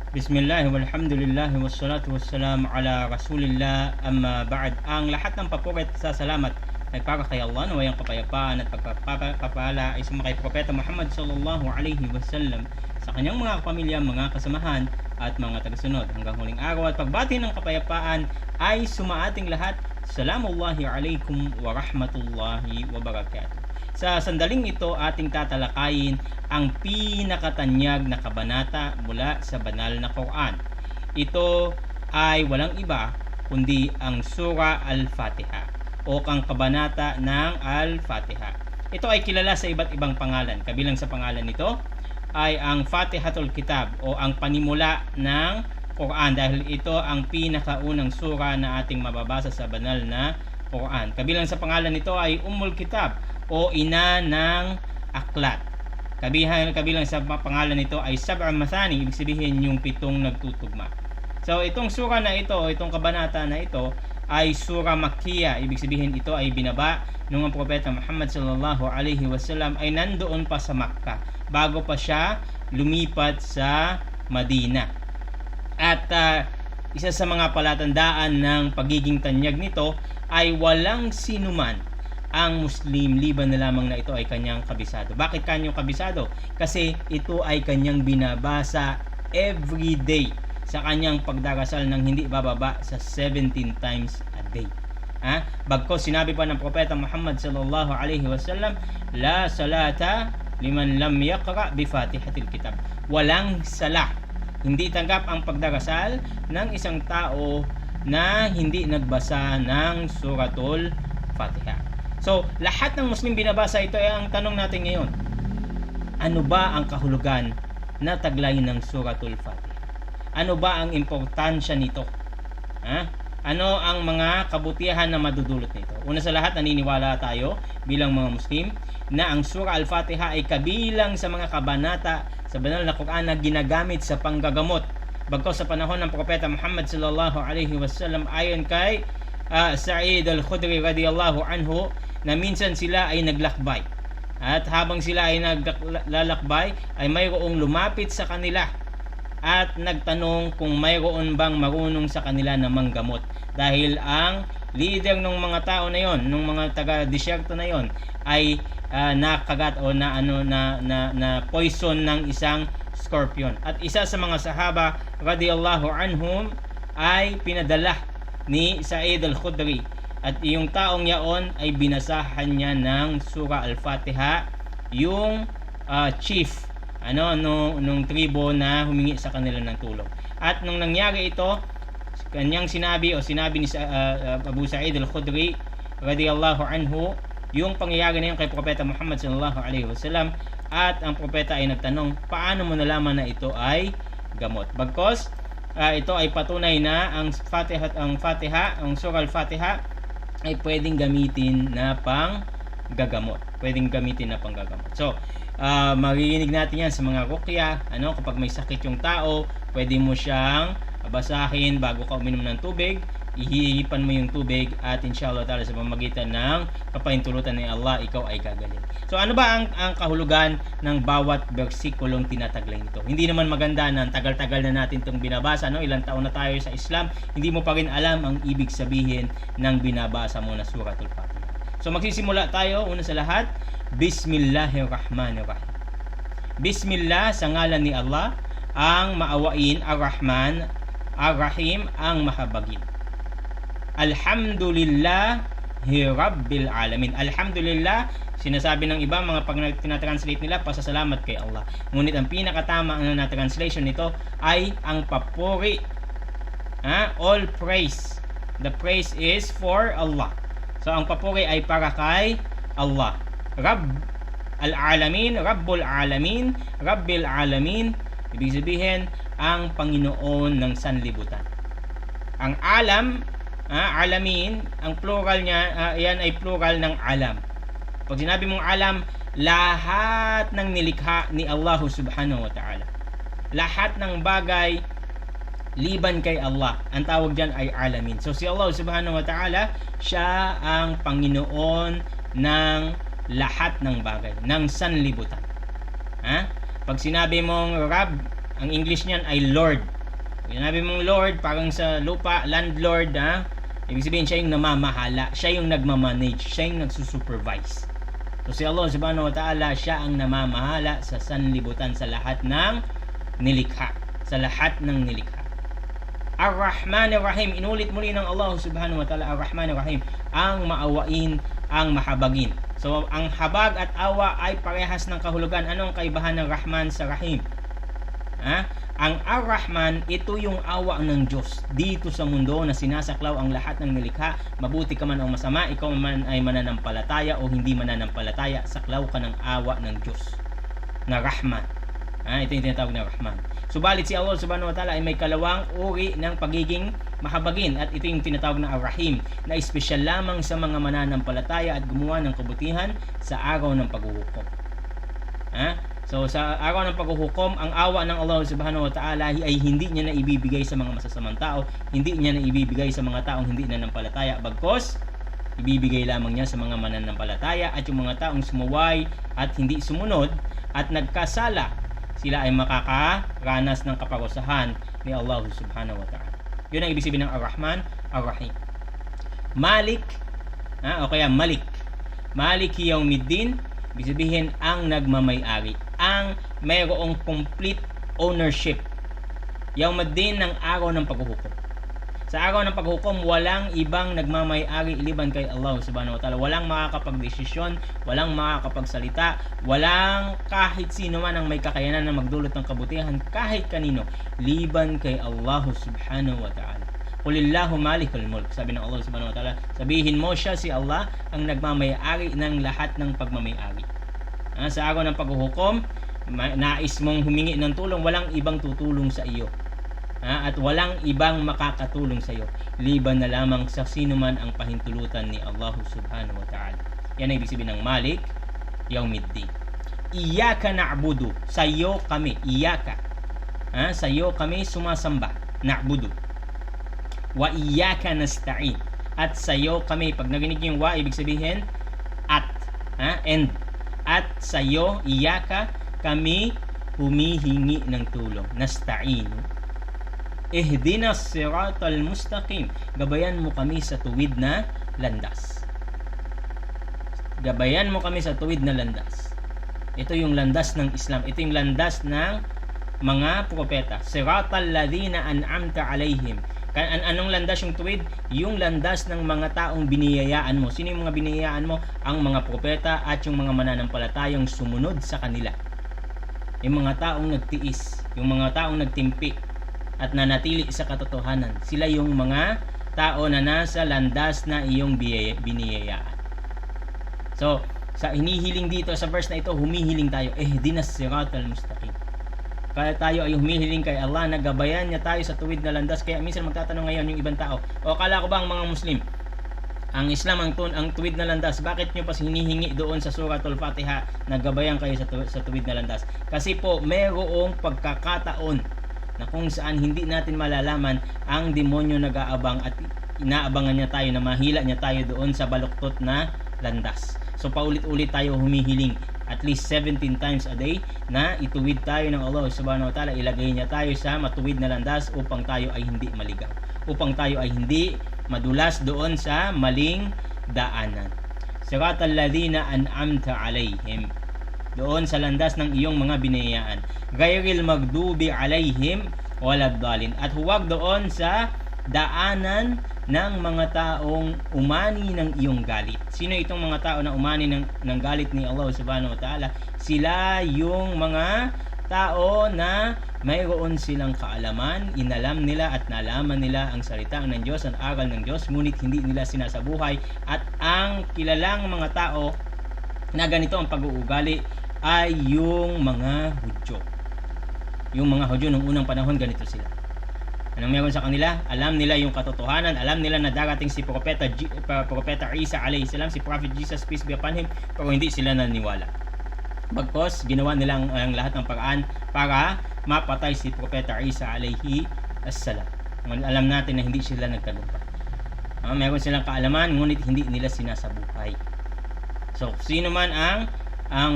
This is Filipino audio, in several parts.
Bismillah, walhamdulillah, wassalatu wassalam ala rasulillah, amma ba'd. Ang lahat ng papuri at salamat ay para kay Allah, naway ang kapayapaan at pagpapala ay sumakay Propeta Muhammad sallallahu alaihi wasallam sa kanyang mga pamilya, mga kasamahan at mga tagasunod hanggang huling araw. At pagbati ng kapayapaan ay sumaating lahat. Salamullahi alaikum wa rahmatullahi wa barakatuh. Sa sandaling ito ating tatalakayin ang pinakatanyag na kabanata mula sa banal na Quran. Ito ay walang iba kundi ang Surah Al-Fatiha o ang kabanata ng Al-Fatiha. Ito ay kilala sa iba't ibang pangalan. Kabilang sa pangalan nito ay ang Fatihatul Kitab o ang panimula ng Quran dahil ito ang pinakaunang sura na ating mababasa sa banal na Quran. Kabilang sa pangalan nito ay Ummul Kitab o ina ng aklat. Kabilang sa pangalan nito ay Sab'a Mathani, ibig sabihin yung 7 nagtutugma. So itong sura na ito, itong kabanata na ito ay sura Makkiyah, ibig sabihin ito ay binaba nung ang propeta Muhammad sallallahu alaihi wasallam ay nandoon pa sa Makkah bago pa siya lumipat sa Madina. At isa sa mga palatandaan ng pagiging tanyag nito ay walang sinuman ang Muslim liban na lamang na ito ay kanyang kabisado. Bakit kanyang kabisado? Kasi ito ay kanyang binabasa every day sa kanyang pagdarasal ng hindi bababa sa 17 times a day. Bagkos sinabi pa ng propeta Muhammad sallallahu alaihi wasallam, la salata liman lam yaqra bi Fatihatil Kitab. Walang sala, hindi tanggap ang pagdarasal ng isang tao na hindi nagbasa ng Suratul Fatiha. So, lahat ng Muslim binabasa ito ay ang tanong natin ngayon. Ano ba ang kahulugan na taglay ng Suratul Fatiha? Ano ba ang importansya nito? Ano ang mga kabutihan na madudulot nito? Una sa lahat, naniniwala tayo bilang mga Muslim na ang Surah Al-Fatiha ay kabilang sa mga kabanata sa banal na Quran na ginagamit sa panggagamot. Bagkos sa panahon ng propeta Muhammad sallallahu alaihi wasallam, ayon kay Sa'id Al-Khudri radiyallahu anhu, na minsan sila ay naglakbay. At habang sila ay naglalakbay, ay mayroong lumapit sa kanila at nagtanong kung mayroon bang marunong sa kanila na manggamot. Dahil ang leader ng mga tao na yon, ng mga taga-disyerto na yon, ay nakagat o na poison ng isang scorpion. At isa sa mga sahaba radiyallahu anhum ay pinadala ni Sa'id Al-Khudri. At yung taong yaon ay binasahan niya ng Surah Al-Fatiha, yung chief nung tribo na humingi sa kanila ng tulong. At nung nangyari ito, kanyang sinabi ni Abu Sa'id Al-Khudri radiyallahu anhu yung pangyayari na yun kay propeta Muhammad sallallahu alaihi wasallam, at ang propeta ay nagtanong, paano mo nalaman na ito ay gamot? Bagkos ito ay patunay na ang Surah Al-Fatiha ay pwedeng gamitin na panggagamot. So, maririnig natin yan sa mga ruqya. Kapag may sakit yung tao, pwede mo siyang basahin bago ka uminom ng tubig. Ihihipan mo yung tubig at inshallah ta'ala sa pamamagitan ng kapahintulutan ni Allah, ikaw ay gagaling. So ano ba ang kahulugan ng bawat bersikulong tinataglay nito? Hindi naman maganda na tagal-tagal na natin itong binabasa, ilang taon na tayo sa Islam, hindi mo pa rin alam ang ibig sabihin ng binabasa mo na Suratul Fatiha. So magsisimula tayo. Una sa lahat, Bismillahirrahmanirrahim. Bismillah, sa ngalan ni Allah, ang maawain, Ar-Rahman, Ar-Rahim, ang mahabagin. Alhamdulillahi Rabbil Alamin. Alhamdulillah, sinasabi ng iba, mga pag tinatranslate nila, pasasalamat kay Allah. Ngunit ang pinakatama na translation nito ay ang papuri. All praise. The praise is for Allah. So ang papuri ay para kay Allah. Rabb al-Alamin, Rabbul Alamin, Rabbil Alamin. Ibig sabihin, ang Panginoon ng sanlibutan. Ang alam, alamin, ang plural niya, yan ay plural ng alam. Pag sinabi mong alam, lahat ng nilikha ni Allah subhanahu wa ta'ala. Lahat ng bagay liban kay Allah, ang tawag dyan ay alamin. So si Allah subhanahu wa ta'ala, siya ang Panginoon ng lahat ng bagay, ng sanlibutan. Pag sinabi mong Rab, ang English niyan ay Lord. Pag sinabi mong Lord, parang sa lupa, landlord, ha? Ibig sabihin, siya yung namamahala, siya yung nagmamanage, siya yung nagsusupervise. So si Allah subhanahu wa ta'ala, siya ang namamahala sa sanlibutan, sa lahat ng nilikha. Sa lahat ng nilikha. Ar-Rahman Ar-Rahim, inulit muli ng Allah subhanahu wa ta'ala, Ar-Rahman Ar-Rahim, ang maawain, ang mahabagin. So ang habag at awa ay parehas ng kahulugan. Anong kaibahan ng Rahman sa Rahim? Ang Ar-Rahman, ito yung awa ng Diyos dito sa mundo na sinasaklaw ang lahat ng nilikha. Mabuti ka man o masama, ikaw man ay mananampalataya o hindi mananampalataya, saklaw ka ng awa ng Diyos na Rahman. Ito yung tinatawag na Rahman. Subalit si Allah subhanahu wa ta'ala ay may kalawang uri ng pagiging mahabagin, at ito yung tinatawag na Ar-Rahim, na espesyal lamang sa mga mananampalataya at gumawa ng kabutihan sa araw ng paghuhukom. So sa araw ng paghuhukom, ang awa ng Allah subhanahu wa ta'ala ay hindi niya na ibibigay sa mga masasamang tao, hindi niya na ibibigay sa mga taong hindi nananampalataya, bagkos ibibigay lamang niya sa mga mananampalataya at yung mga taong sumuway at hindi sumunod at nagkasala, sila ay makakaranas ng kaparusahan ni Allah subhanahu wa ta'ala. Yun ang ibig sabihin ng Ar-Rahman, Ar-Rahim. Malik, o kaya Malik. Malik Yawmiddin, ibig sabihin ang nagmamay-ari, ang mayroong complete ownership. Yawmiddin ng araw ng paghuhukom. Sa araw ng paghuhukom, walang ibang nagmamay-ari iliban kay Allah subhanahu wa ta'ala. Walang makakapagdesisyon, walang makakapagsalita, walang kahit sino man ang may kakayanan na magdulot ng kabutihan, kahit kanino, liban kay Allah subhanahu wa ta'ala. Qulillahu malikul mulk, sabi ng Allah subhanahu wa ta'ala, sabihin mo, siya si Allah ang nagmamay-ari ng lahat ng pagmamay-ari. Sa araw ng paghuhukom, nais mong humingi ng tulong, walang ibang tutulong sa iyo. At walang ibang makakatulong sa iyo, liban na lamang sa sino man ang pahintulutan ni Allah subhanahu wa ta'ala. Yan ay ibig sabihin ng Malik Yawmiddin. Iyaka na'budu, sa iyo kami, iyaka, sa iyo kami sumasamba, na'budu. Wa iyaka nasta'in, at sa iyo kami, pag narinig yung wa, ibig sabihin at, and, at sa iyo, iyaka, kami humihingi ng tulong, nasta'in. Ihdinas siratal mustaqim, gabayan mo kami sa tuwid na landas. Gabayan mo kami sa tuwid na landas. Ito yung landas ng Islam, ito yung landas ng mga propeta. Siratal ladina an'amta alaihim. Anong landas yung tuwid? Yung landas ng mga taong biniyayaan mo. Sino yung mga biniyayaan mo? Ang mga propeta at yung mga mananampalatayang sumunod sa kanila. Yung mga taong nagtiis, yung mga taong nagtimpi at nanatili sa katotohanan. Sila yung mga tao na nasa landas na iyong biniyayaan. So, sa hinihiling dito sa verse na ito, humihiling tayo, ihdinas siratal mustaqim. Kaya tayo ay humihiling kay Allah na gabayan niya tayo sa tuwid na landas. Kaya minsan magtatanong ngayon yung ibang tao, o akala ko ba ang mga Muslim, ang Islam ang tuwid na landas, bakit nyo pa hinihingi doon sa Suratul Fatiha na gabayan kayo sa tuwid na landas? Kasi po, mayroong pagkakataon na kung saan hindi natin malalaman, ang demonyo nag-aabang at inaabangan niya tayo na mahila niya tayo doon sa baluktot na landas. So paulit-ulit tayo humihiling at least 17 times a day na ituwid tayo ng Allah subhanahu wa ta'ala, ilagay niya tayo sa matuwid na landas upang tayo ay hindi maligaw, upang tayo ay hindi madulas doon sa maling daanan. Siratal ladina an'amta alaihim, doon sa landas ng iyong mga binayaan. Gayril magdubi alaihim waladdallin, at huwag doon sa daanan ng mga taong umani ng iyong galit. Sino itong mga tao na umani ng galit ni Allah subhanahu wa ta'ala? Sila yung mga tao na mayroon silang kaalaman, inalam nila at nalaman nila ang salita ng Diyos, ang aral ng Diyos, ngunit hindi nila sinasabuhay. At ang kilalang mga tao na ganito ang pag-uugali ay yung mga Hudyo. Yung mga Hudyo nung unang panahon, ganito sila. Anong meron sa kanila? Alam nila yung katotohanan, alam nila na darating si Propeta Isa alayhi salam, si Prophet Jesus, peace be upon him, pero hindi sila naniniwala. Bagkos, ginawa nila ang lahat ng paraan para mapatay si Propeta Isa alayhi salam. Alam natin na hindi sila nagtagumpay. Meron silang kaalaman, ngunit hindi nila sinasabuhay. So, sino man ang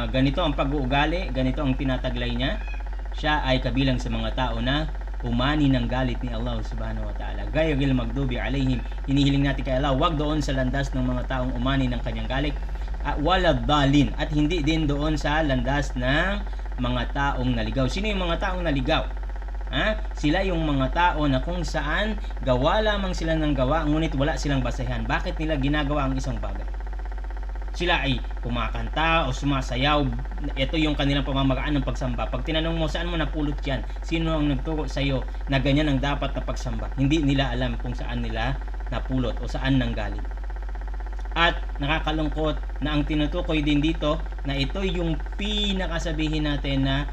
ganito ang pag-uugali, ganito ang tinataglay niya, siya ay kabilang sa mga tao na umani ng galit ni Allah subhanahu wa ta'ala. Gayril magdubi alaihim, hinihiling natin kay Allah, wag doon sa landas ng mga taong umani ng kanyang galit, walad dalin, at hindi din doon sa landas ng mga taong naligaw. Sino yung mga taong naligaw? Sila yung mga tao na kung saan gawa lamang sila ng gawa, ngunit wala silang basehan. Bakit nila ginagawa ang isang bagay? Sila ay kumakanta o sumasayaw. Ito yung kanilang pamamagaan ng pagsamba. Pag tinanong mo, saan mo napulot yan? Sino ang nagturo sa iyo na ganyan ang dapat na pagsamba? Hindi nila alam kung saan nila napulot o saan nanggaling. At nakakalungkot na ang tinutukoy din dito na ito yung pinakasabihin natin na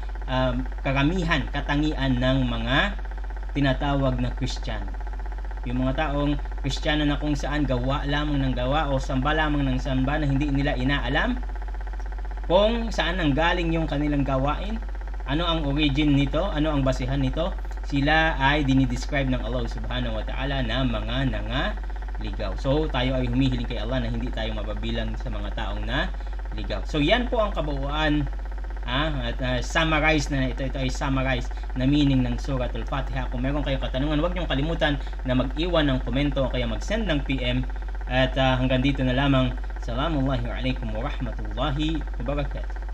karamihan, katangian ng mga tinatawag na Kristiyano. Yung mga taong Kristiyano na kung saan gawa lamang ng gawa o samba lamang ng samba na hindi nila inaalam kung saan nanggaling yung kanilang gawain, ano ang origin nito, ano ang basihan nito. Sila ay dinidescribe ng Allah subhanahu wa ta'ala na mga nangaligaw. So tayo ay humihiling kay Allah na hindi tayo mababilang sa mga taong naligaw. So yan po ang kabuuan at summarize na ito ay summarize na meaning ng Suratul Fatiha. Kung meron kayong katanungan, huwag niyong kalimutan na mag-iwan ng komento o kaya mag-send ng PM. At hanggang dito na lamang. Assalamualaikum warahmatullahi wabarakatuh.